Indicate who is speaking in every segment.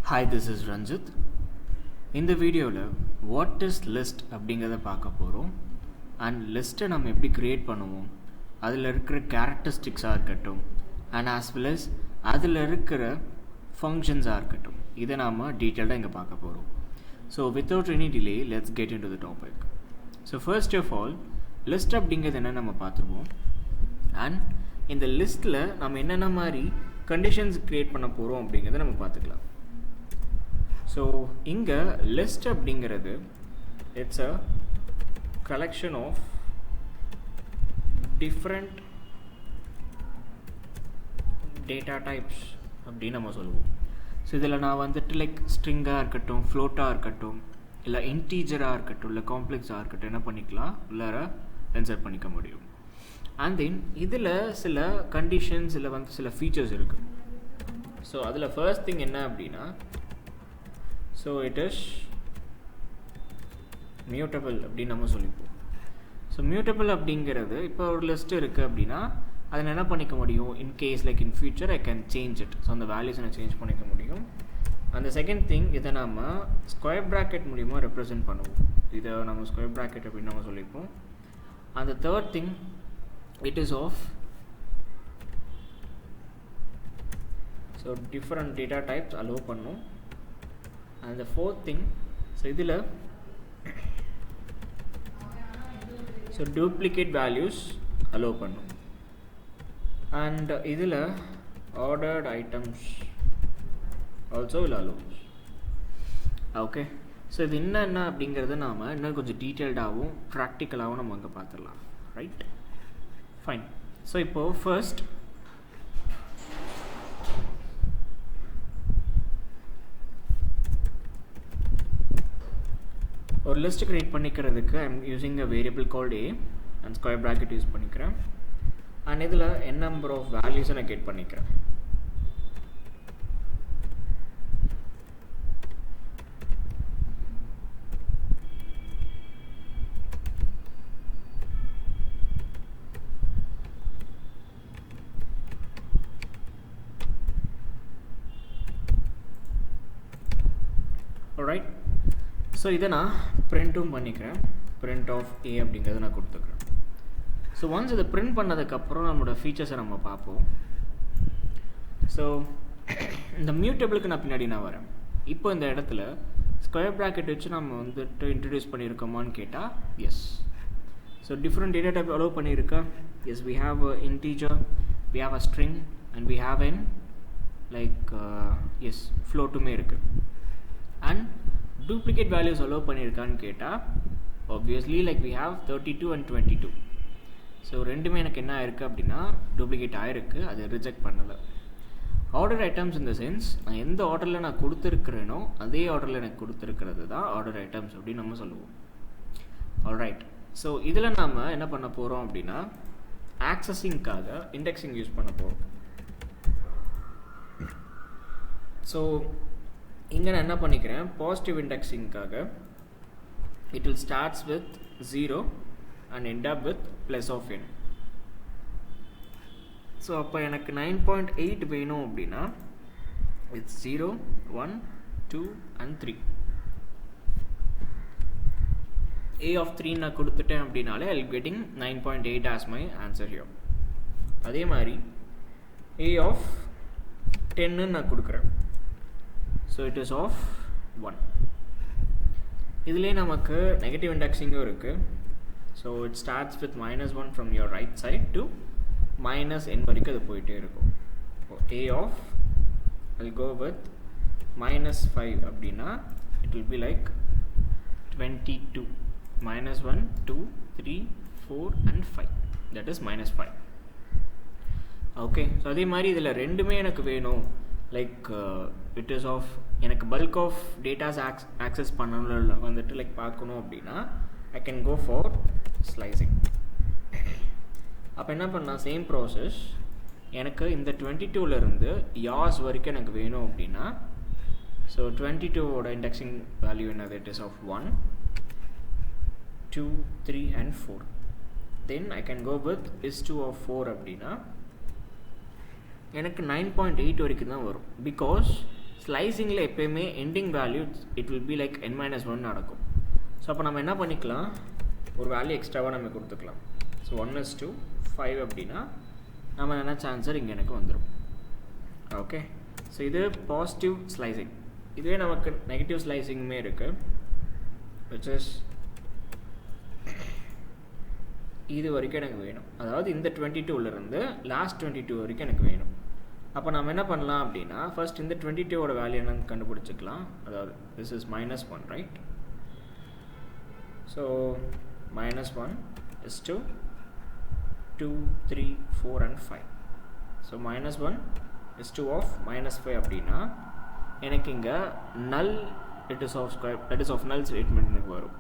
Speaker 1: Hi, this is Ranjith. இந்த வீடியோவில் what is list அப்படிங்கிறத பார்க்க போகிறோம். அண்ட் லிஸ்ட்டை நம்ம எப்படி க்ரியேட் பண்ணுவோம், அதில் இருக்கிற கேரக்டரிஸ்டிக்ஸாக இருக்கட்டும், அண்ட் ஆஸ் வெல் அஸ் அதில் இருக்கிற ஃபங்க்ஷன்ஸாக இருக்கட்டும், இதை நாம் டீட்டெயில்டாக இங்கே பார்க்க போகிறோம். So without any delay let's get into the topic. So first of all list அப்படிங்கிறது என்ன நம்ம பார்த்துருவோம். அண்ட் இந்த லிஸ்ட்டில் நம்ம என்னென்ன மாதிரி கண்டிஷன்ஸ் க்ரியேட் பண்ண போகிறோம் அப்படிங்கிறத நம்ம பார்த்துக்கலாம். ஸோ இங்கே லிஸ்ட் அப்படிங்கிறது it's a collection of different data types அப்படின்னு நம்ம சொல்லுவோம். ஸோ இதில் நான் வந்துட்டு லைக் ஸ்ட்ரிங்காக இருக்கட்டும், ஃப்ளோட்டாக இருக்கட்டும், இல்லை இன்டீஜராக இருக்கட்டும், இல்லை காம்ப்ளெக்ஸாக இருக்கட்டும், என்ன பண்ணிக்கலாம், உள்ளார இன்சர்ட் பண்ணிக்க முடியும். அண்ட் தென் இதில் சில கண்டிஷன்ஸ் இல்லை வந்து சில ஃபீச்சர்ஸ் இருக்குது. ஸோ அதில் ஃபர்ஸ்ட் திங் என்ன அப்படின்னா, ஸோ இட் இஸ் மியூட்டபிள் அப்படின்னு நம்ம சொல்லிப்போம். ஸோ மியூட்டபிள் அப்படிங்கிறது இப்போ ஒரு லிஸ்ட் இருக்குது அப்படின்னா அதை என்ன பண்ணிக்க முடியும், in case like in future I can change it. So அந்த வேல்யூஸ் நான் சேஞ்ச் பண்ணிக்க முடியும். அந்த செகண்ட் திங், இதை நம்ம ஸ்கொயர் ப்ராக்கெட் மூலிமா ரெப்ரசென்ட் பண்ணுவோம். இதை நம்ம ஸ்கொயர் ப்ராக்கெட் அப்படின்னு நம்ம சொல்லிப்போம். அந்த third thing, it is of so different data types allow பண்ணும். And the fourth thing, so இதில் so duplicate values allow பண்ணும். And இதில் ordered items also will allow. Okay, so இது என்ன அப்படிங்கிறத நாம் இன்னும் கொஞ்சம் டீட்டெயில்டாகவும் ப்ராக்டிக்கலாகவும் நம்ம அங்கே பார்த்துடலாம். Right, fine. ஸோ இப்போது ஃபர்ஸ்ட் ஒரு லிஸ்ட் கிரியேட் பண்ணிக்கிறதுக்கு ஐ am using a variable called A and square bracket use பண்ணிக்கிறேன். அண்ட் இதில் n நம்பர் ஆஃப் வேல்யூஸை நான் கெட் பண்ணிக்கிறேன். ஆல்ரைட், ஸோ இதை நான் பிரிண்ட்டும் பண்ணிக்கிறேன். பிரிண்ட் ஆஃப் ஏ அப்படிங்கிறத நான் கொடுத்துக்கிறேன். ஸோ ஒன்ஸ் இதை பிரிண்ட் பண்ணதுக்கப்புறம் நம்மளோட ஃபீச்சர்ஸை நம்ம பார்ப்போம். ஸோ இந்த மியூட்டபிளுக்கு நான் பின்னாடி நான் வரேன். இப்போ இந்த இடத்துல ஸ்கொயர் ப்ராக்கெட் வச்சு நம்ம வந்துட்டு இன்ட்ரடியூஸ் பண்ணியிருக்கோமான்னு கேட்டால் yes. So different data type allow பண்ணியிருக்கா. Yes, we have a integer, we have a string and we have an like as ஃப்ளோட்டுமே இருக்குது. அண்ட் duplicate values allow பண்ணியிருக்கான்னு கேட்டால் obviously like we have 32 and 22. So ரெண்டுமே எனக்கு என்ன ஆயிருக்கு அப்படின்னா டூப்ளிகேட் ஆயிருக்கு, அது ரிஜெக்ட் பண்ணலை. ஆர்டர் ஐட்டம்ஸ் இந்த சென்ஸ் நான் எந்த ஆர்டரில் நான் கொடுத்துருக்கிறேனோ அதே ஆர்டரில் எனக்கு கொடுத்துருக்கிறது தான் ஆர்டர் ஐட்டம்ஸ் அப்படின்னு நம்ம சொல்லுவோம். ஆல்ரைட், ஸோ இதில் நாம் என்ன பண்ண போகிறோம் அப்படின்னா ஆக்சஸிங்காக இண்டெக்ஸிங் யூஸ் பண்ண போகிறோம். ஸோ இங்கே நான் என்ன பண்ணிக்கிறேன், பாசிட்டிவ் இண்டெக்ஸிங்காக it will starts with 0 and end up with plus of n. So அப்போ எனக்கு 9.8 வேணும் அப்படின்னா இட்ஸ் 0, 1, 2 and 3. a of 3 நான் கொடுத்துட்டேன் அப்படின்னாலே I'll getting 9.8 as my answer here. அதே மாதிரி a of 10 நான் கொடுக்குறேன். So it is of 1. இதிலே நமக்கு நெகட்டிவ் இண்டெக்ஸிங்கும் இருக்குது. So it starts with -1 from your right side to -n வரைக்கும் அது போயிட்டே இருக்கும். a of I'll go with -5 அப்படின்னா it will be like 22. -1, 2, 3, 4 and 5, that is -5. Okay, so அதே மாதிரி இதில் ரெண்டுமே எனக்கு வேணும். லைக் இட் இஸ் ஆஃப் எனக்கு பல்க் ஆஃப் டேட்டாஸ் ஆக்சஸ் பண்ணணும் வந்துட்டு லைக் பார்க்கணும் அப்படின்னா I can go for slicing. அப்போ என்ன பண்ணால் சேம் ப்ராசஸ், எனக்கு இந்த 22லேருந்து யாஸ் வரைக்கும் எனக்கு வேணும் அப்படின்னா ஸோ 22ஓட இண்டெக்ஸிங் வேல்யூ என்னது, it is of 1, 2, 3 and 4. Then I can go with is2 of 4 அப்படின்னா எனக்கு 9.8 வரைக்கும் தான் வரும். பிகாஸ் ஸ்லைசிங்கில் எப்போயுமே ending value it will be like n-1 நடக்கும். ஸோ அப்போ நம்ம என்ன பண்ணிக்கலாம், ஒரு வேல்யூ எக்ஸ்ட்ராவாக நம்ம கொடுத்துக்கலாம். ஸோ 1:5 அப்படின்னா நம்ம நினச்ச ஆன்சர் இங்கே எனக்கு வந்துடும். ஓகே, ஸோ இது பாசிட்டிவ் ஸ்லைசிங். இதுவே நமக்கு நெகட்டிவ் ஸ்லைசிங்குமே இருக்குது, விச் இஸ் இது வரைக்கும் எனக்கு வேணும். அதாவது இந்த 22லேருந்து லாஸ்ட் 22 வரைக்கும் எனக்கு வேணும். அப்போ நம்ம என்ன பண்ணலாம் அப்படின்னா, ஃபர்ஸ்ட் இந்த 22ஓட வேல்யூ என்னன்னு கண்டுபிடிச்சிக்கலாம். அதாவது this is -1, right? So -1 is to 2, 3, 4 and 5. So -1 is to of -5 அப்படின்னா எனக்கு இங்கே null it is of null statement எனக்கு வரும்.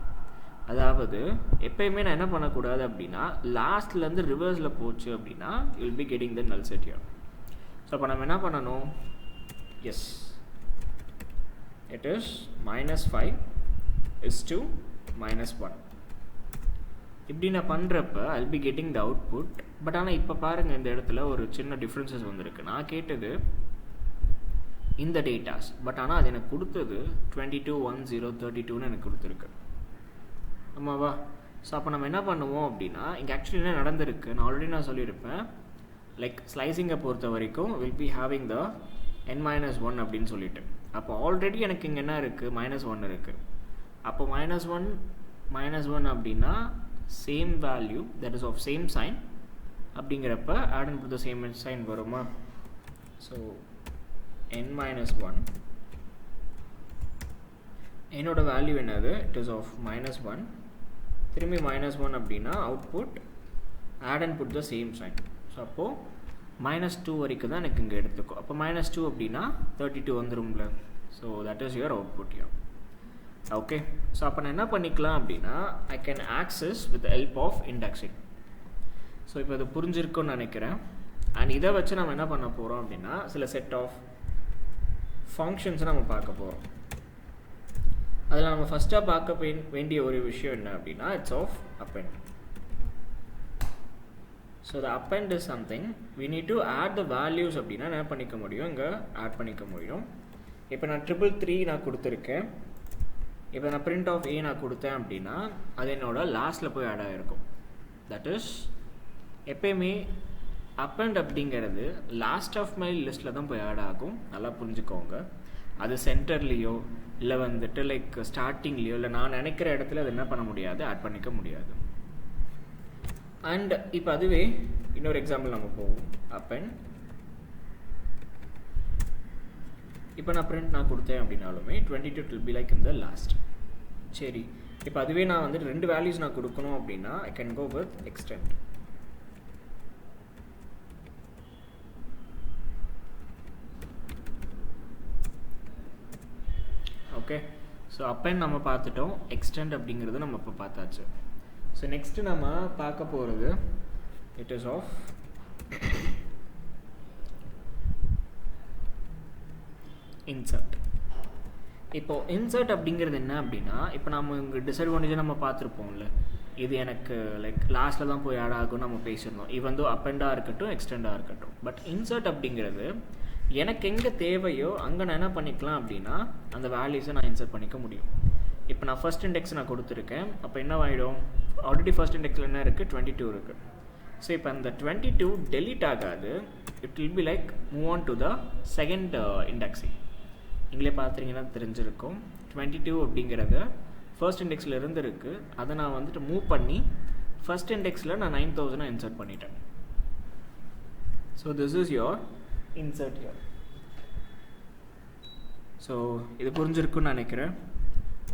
Speaker 1: அதாவது எப்பயுமே நான் என்ன பண்ணக்கூடாது அப்படின்னா, லாஸ்ட்லேருந்து ரிவர்ஸில் போச்சு அப்படின்னா you will be getting the நல் செட் ஹியர். ஸோ அப்போ நம்ம என்ன பண்ணணும், S it is -5 is to -1. இப்படி நான் பண்ணுறப்ப I will be getting the output. But ஆனால் இப்போ பாருங்கள், இந்த இடத்துல ஒரு சின்ன டிஃப்ரென்சஸ் வந்திருக்கு. நான் கேட்டது இந்த டேட்டாஸ், பட் ஆனால் அது எனக்கு கொடுத்தது 22, 1, 0, 32ன்னு எனக்கு கொடுத்துருக்கு. ஆமாவா? ஸோ அப்போ நம்ம என்ன பண்ணுவோம் அப்படின்னா, இங்கே ஆக்சுவலி என்ன நடந்திருக்கு நான் ஆல்ரெடி சொல்லியிருப்பேன். லைக் ஸ்லைசிங்கை பொறுத்த வரைக்கும் will be having the n-1 அப்படின்னு சொல்லிட்டு. அப்போ ஆல்ரெடி எனக்கு இங்கே என்ன இருக்குது, -1 இருக்குது. அப்போ -1 அப்படின்னா same value that is of same sign அப்படிங்கிறப்ப add and put the same sign வருமா? ஸோ n-1 என்னோட வேல்யூ என்னது, இட் இஸ் ஆஃப் -1. திரும்பி -1 அப்படின்னா output add and put the same sign. So அப்போது -2 வரைக்கும் தான் எனக்கு இங்கே எடுத்துக்கும். அப்போ -2 அப்படின்னா 32 வந்துடும்ல. So that is your output yeah. Okay, so அப்போ நான் என்ன பண்ணிக்கலாம் அப்படின்னா, I can access with help of indexing. So இப்போ இது புரிஞ்சிருக்குன்னு நினைக்கிறேன். அண்ட் இதை வச்சு நம்ம என்ன பண்ண போகிறோம் அப்படின்னா, சில செட் ஆஃப் ஃபங்க்ஷன்ஸை நம்ம பார்க்க போகிறோம். அதில் நம்ம ஃபஸ்ட்டாக பார்க்க வேண்டிய ஒரு விஷயம் என்ன அப்படின்னா, it's of append. So the append is something we need to add the values அப்படின்னா என்ன பண்ணிக்க முடியும், இங்கே ஆட் பண்ணிக்க முடியும். இப்போ நான் 333 நான் கொடுத்துருக்கேன். இப்போ நான் print of a நான் கொடுத்தேன் அப்படின்னா அது என்னோட லாஸ்ட்டில் போய் ஆட் ஆகிருக்கும். தட் இஸ் எப்பயுமே append அப்படிங்கிறது லாஸ்ட் ஆஃப் மை லிஸ்ட்டில் தான் போய் ஆட் ஆகும். நல்லா புரிஞ்சுக்கோங்க. அது சென்டர்லேயோ இல்லை வந்துட்டு லைக் ஸ்டார்டிங்லேயோ இல்லை நான் நினைக்கிற இடத்துல அது என்ன பண்ண முடியாது, ஆட் பண்ணிக்க முடியாது. அண்ட் இப்போ அதுவே இன்னொரு எக்ஸாம்பிள் நம்ம போவோம். append இப்போ நான் print நான் கொடுத்தேன் அப்படின்னாலுமே 22 will be like in the last. சரி, இப்போ அதுவே நான் வந்துட்டு 2 வேல்யூஸ் நான் கொடுக்கணும் அப்படின்னா I can go with extend. Okay, so append நம்ம பார்த்துட்டோம், extend அப்படிங்கிறது நம்ம இப்போ பார்த்தாச்சு. ஸோ நெக்ஸ்ட்டு நம்ம பார்க்க போகிறது இட் இஸ் ஆஃப் insert. இப்போது insert அப்படிங்கிறது என்ன அப்படின்னா, இப்போ நம்ம இங்கே டிஸ்அட்வான்டேஜை நம்ம பார்த்துருப்போம்ல, இது எனக்கு லைக் லாஸ்ட்டில் தான் போய் ஆட் ஆகும் நம்ம பேசியிருந்தோம். இது வந்து அப்பெண்டாக இருக்கட்டும் எக்ஸ்டெண்டாக இருக்கட்டும். பட் insert அப்படிங்கிறது எனக்கு எங்கே தேவையோ அங்கே நான் என்ன பண்ணிக்கலாம் அப்படின்னா அந்த வேல்யூஸை நான் இன்சர்ட் பண்ணிக்க முடியும். இப்போ நான் ஃபர்ஸ்ட் இண்டெக்ஸ் நான் கொடுத்துருக்கேன். அப்போ என்ன ஆகிடும், ஆல்ரெடி ஃபர்ஸ்ட் இண்டெக்ஸில் என்ன இருக்குது, 22 இருக்குது. ஸோ இப்போ அந்த 22 டெலீட் ஆகாது. It will be like move on to the second indexing. நீங்களே பார்த்துறீங்கன்னா தெரிஞ்சிருக்கும். 22 அப்படிங்கிறது ஃபர்ஸ்ட் இண்டெக்ஸில் இருந்து இருக்குது. அதை நான் வந்துட்டு மூவ் பண்ணி ஃபர்ஸ்ட் இண்டெக்ஸில் நான் 9000 இன்சர்ட் பண்ணிட்டேன். So this is your insert here. So இது புரிஞ்சிருக்குன்னு நினைக்கிறேன்.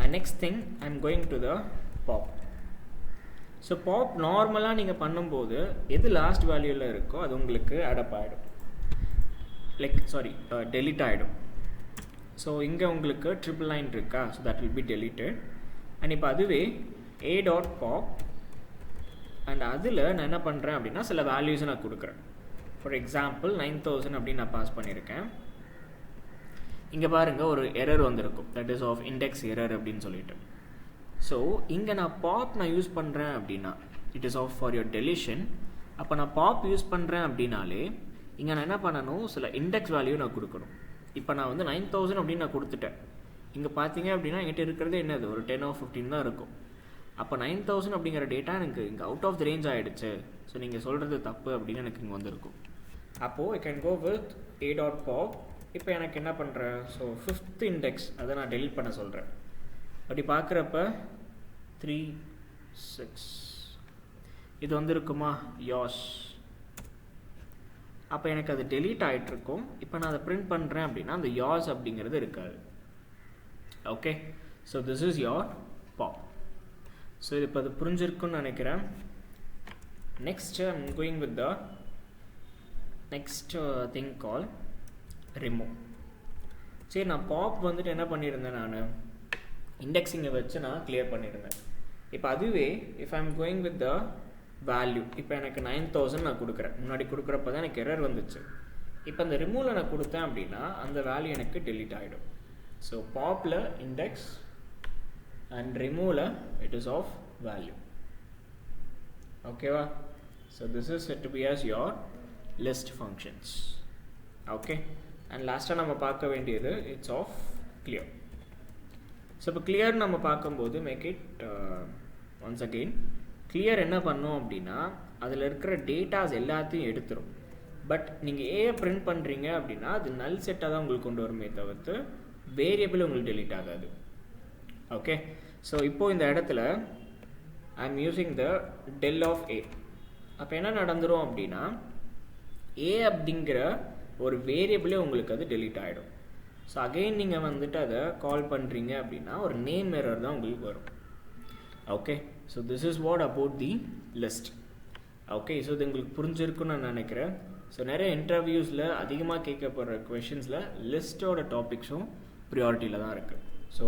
Speaker 1: And next thing I am going to the pop. So pop நார்மலாக நீங்கள் பண்ணும்போது எது லாஸ்ட் வேல்யூவில் இருக்கோ அது உங்களுக்கு ஆடப் ஆகிடும், லைக் சாரி டெலீட் ஆகிடும். ஸோ இங்கே உங்களுக்கு ட்ரிபிள் லைன் இருக்கா, so that will be deleted. And இப்போ அதுவே a.pop அண்ட் அதில் நான் என்ன பண்ணுறேன் அப்படின்னா சில வேல்யூஸை நான் கொடுக்குறேன். ஃபார் எக்ஸாம்பிள் 9000 அப்படின்னு நான் பாஸ் பண்ணியிருக்கேன். இங்கே பாருங்கள் ஒரு எரர் வந்திருக்கும், that is of index error அப்படின்னு சொல்லிட்டு. ஸோ இங்கே நான் பாப் நான் யூஸ் பண்ணுறேன் அப்படின்னா it is of for your deletion. அப்போ நான் பாப் யூஸ் பண்ணுறேன் அப்படின்னாலே இங்கே நான் என்ன பண்ணணும், சில இண்டெக்ஸ் வேல்யூ நான் கொடுக்கணும். இப்போ நான் வந்து 9000 அப்படின்னு நான் கொடுத்துட்டேன். இங்கே பார்த்தீங்க அப்படின்னா என்கிட்ட இருக்கிறது என்னது ஒரு 10 or 15 தான் இருக்கும். அப்போ 9000 அப்படிங்கிற டேட்டா எனக்கு இங்கே அவுட் ஆஃப் த ரேஞ்ச் ஆகிடுச்சு. ஸோ நீங்கள் சொல்கிறது தப்பு அப்படின்னு எனக்கு இங்கே வந்திருக்கும். அப்போது ஐ கேன் கோ வித் a.pop. இப்போ எனக்கு என்ன பண்ணுறேன், ஸோ 5th இண்டெக்ஸ் அதை நான் டெலிட் பண்ண சொல்கிறேன். அப்படி பார்க்குறப்ப 3 6 இது வந்துருக்குமா யாஸ். அப்போ எனக்கு அது டெலீட் ஆகிட்ருக்கும். இப்போ நான் அதை பிரிண்ட் பண்ணுறேன் அப்படின்னா அந்த யாஸ் அப்படிங்கிறது இருக்காது. Okay, so this is your pop. So இது இப்போ அது புரிஞ்சிருக்குன்னு நினைக்கிறேன். Next I'm going with the next thing call remove. சரி, நான் பாப் வந்துட்டு என்ன பண்ணியிருந்தேன், நான் இண்டெக்ஸிங்கை வச்சு நான் கிளியர் பண்ணியிருந்தேன். இப்போ அதுவே if I'm going with the value, இப்போ எனக்கு 9000 நான் கொடுக்குறேன். முன்னாடி கொடுக்குறப்ப தான் எனக்கு எரர் வந்துச்சு. இப்போ அந்த ரிமூவில் நான் கொடுத்தேன் அப்படின்னா அந்த வேல்யூ எனக்கு டெலீட் ஆகிடும். ஸோ பாப்பில் இண்டெக்ஸ் அண்ட் ரிமூவில் இட் இஸ் ஆஃப் வேல்யூ. ஓகேவா? So this is set to be as your list functions. Okay, and லாஸ்ட்டாக நம்ம பார்க்க வேண்டியது இட்ஸ் ஆஃப் கிளியர். ஸோ இப்போ கிளியர் நம்ம பார்க்கும்போது make it once again clear என்ன பண்ணோம் அப்படின்னா அதில் இருக்கிற டேட்டாஸ் எல்லாத்தையும் எடுத்துரும். பட் நீங்கள் ஏஐ பிரிண்ட் பண்ணுறீங்க அப்படின்னா அது நல் செட்டாக தான் உங்களுக்கு கொண்டு வருமே தவிர்த்து வேரியபிள் உங்களுக்கு டெலீட் ஆகாது. ஓகே, ஸோ இப்போது இந்த இடத்துல I am using the del of A. அப்போ என்ன நடந்துரும் அப்படின்னா ஏ அப்படிங்கிற ஒரு வேரியபிளே உங்களுக்கு அது டெலீட் ஆகிடும். ஸோ அகெயின் நீங்கள் வந்துட்டு அதை கால் பண்ணுறீங்க அப்படின்னா ஒரு நேம் எரர் தான் உங்களுக்கு வரும். Okay, so this is what about the list. Okay, so இது உங்களுக்கு புரிஞ்சிருக்குன்னு நான் நினைக்கிறேன். ஸோ நிறைய இன்டர்வியூஸில் அதிகமாக கேட்கப்படுற கொஷின்ஸில் லிஸ்ட்டோட டாபிக்ஸும் ப்ரியாரிட்டியில் தான் இருக்குது. So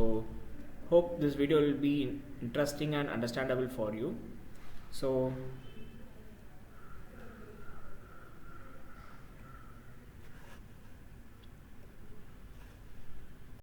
Speaker 1: hope this video will be interesting and understandable for you. So